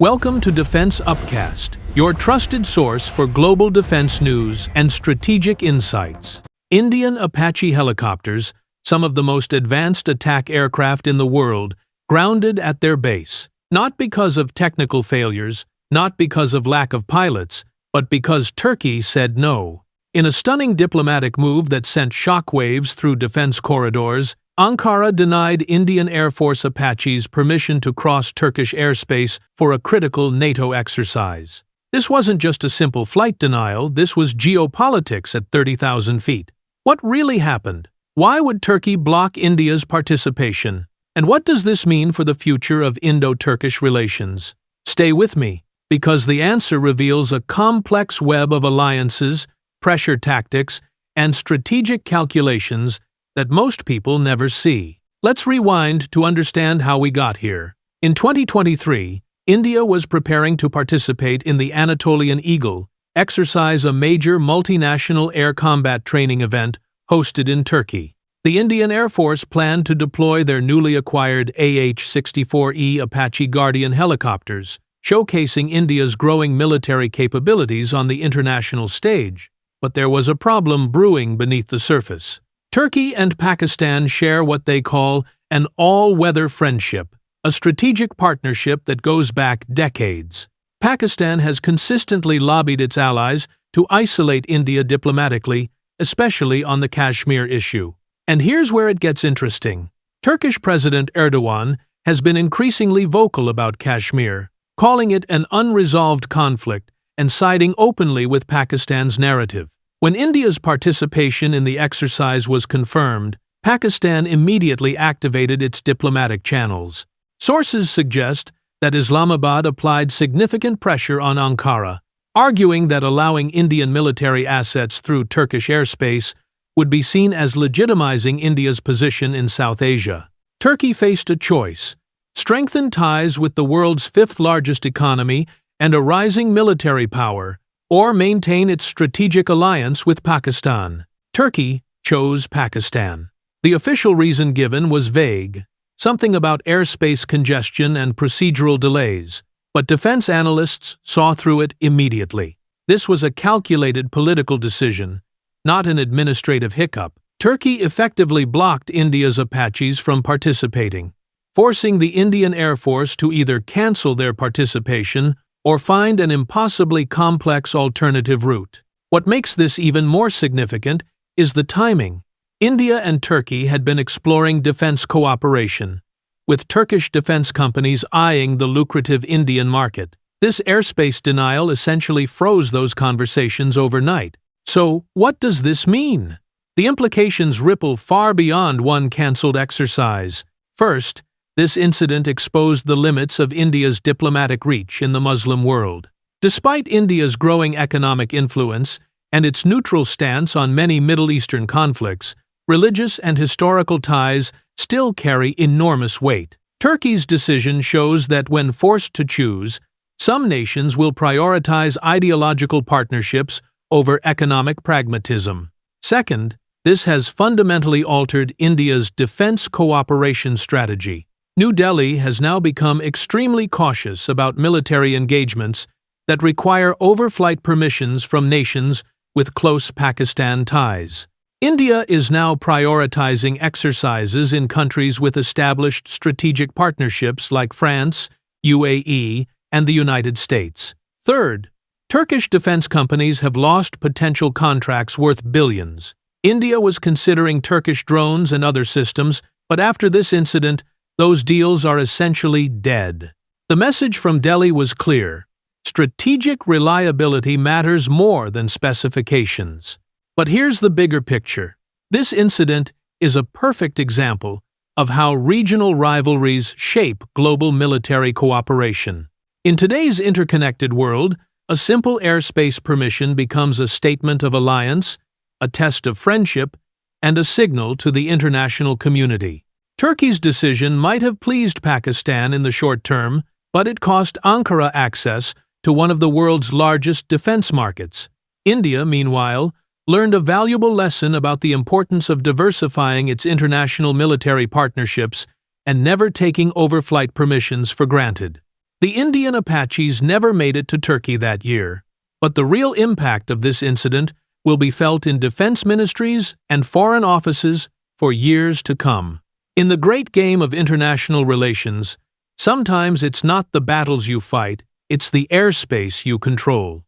Welcome to Defense Upcast, your trusted source for global defense news and strategic insights. Indian Apache helicopters, some of the most advanced attack aircraft in the world, grounded at their base, not because of technical failures, not because of lack of pilots, but because Turkey said no. In a stunning diplomatic move that sent shockwaves through defense corridors, Ankara denied Indian Air Force Apaches permission to cross Turkish airspace for a critical NATO exercise. This wasn't just a simple flight denial, this was geopolitics at 30,000 feet. What really happened? Why would Turkey block India's participation? And what does this mean for the future of Indo-Turkish relations? Stay with me, because the answer reveals a complex web of alliances, pressure tactics, and strategic calculations that most people never see. Let's rewind to understand how we got here. In 2023, India was preparing to participate in the Anatolian Eagle exercise, a major multinational air combat training event hosted in Turkey. The Indian Air Force planned to deploy their newly acquired AH-64E Apache Guardian helicopters, showcasing India's growing military capabilities on the international stage. But there was a problem brewing beneath the surface. Turkey and Pakistan share what they call an all-weather friendship, a strategic partnership that goes back decades. Pakistan has consistently lobbied its allies to isolate India diplomatically, especially on the Kashmir issue. And here's where it gets interesting. Turkish President Erdogan has been increasingly vocal about Kashmir, calling it an unresolved conflict and siding openly with Pakistan's narrative. When India's participation in the exercise was confirmed, Pakistan immediately activated its diplomatic channels. Sources suggest that Islamabad applied significant pressure on Ankara, arguing that allowing Indian military assets through Turkish airspace would be seen as legitimizing India's position in South Asia. Turkey faced a choice: strengthen ties with the world's fifth-largest economy and a rising military power, or maintain its strategic alliance with Pakistan. Turkey chose Pakistan. The official reason given was vague, something about airspace congestion and procedural delays, but defense analysts saw through it immediately. This was a calculated political decision, not an administrative hiccup. Turkey effectively blocked India's Apaches from participating, forcing the Indian Air Force to either cancel their participation or find an impossibly complex alternative route. What makes this even more significant is the timing. India and Turkey had been exploring defense cooperation, with Turkish defense companies eyeing the lucrative Indian market. This airspace denial essentially froze those conversations overnight. So, what does this mean? The implications ripple far beyond one cancelled exercise. First, this incident exposed the limits of India's diplomatic reach in the Muslim world. Despite India's growing economic influence and its neutral stance on many Middle Eastern conflicts, religious and historical ties still carry enormous weight. Turkey's decision shows that when forced to choose, some nations will prioritize ideological partnerships over economic pragmatism. Second, this has fundamentally altered India's defense cooperation strategy. New Delhi has now become extremely cautious about military engagements that require overflight permissions from nations with close Pakistan ties. India is now prioritizing exercises in countries with established strategic partnerships like France, UAE, and the United States. Third, Turkish defense companies have lost potential contracts worth billions. India was considering Turkish drones and other systems, but after this incident, those deals are essentially dead. The message from Delhi was clear: strategic reliability matters more than specifications. But here's the bigger picture. This incident is a perfect example of how regional rivalries shape global military cooperation. In today's interconnected world, a simple airspace permission becomes a statement of alliance, a test of friendship, and a signal to the international community. Turkey's decision might have pleased Pakistan in the short term, but it cost Ankara access to one of the world's largest defense markets. India, meanwhile, learned a valuable lesson about the importance of diversifying its international military partnerships and never taking overflight permissions for granted. The Indian Apaches never made it to Turkey that year, but the real impact of this incident will be felt in defense ministries and foreign offices for years to come. In the great game of international relations, sometimes it's not the battles you fight, it's the airspace you control.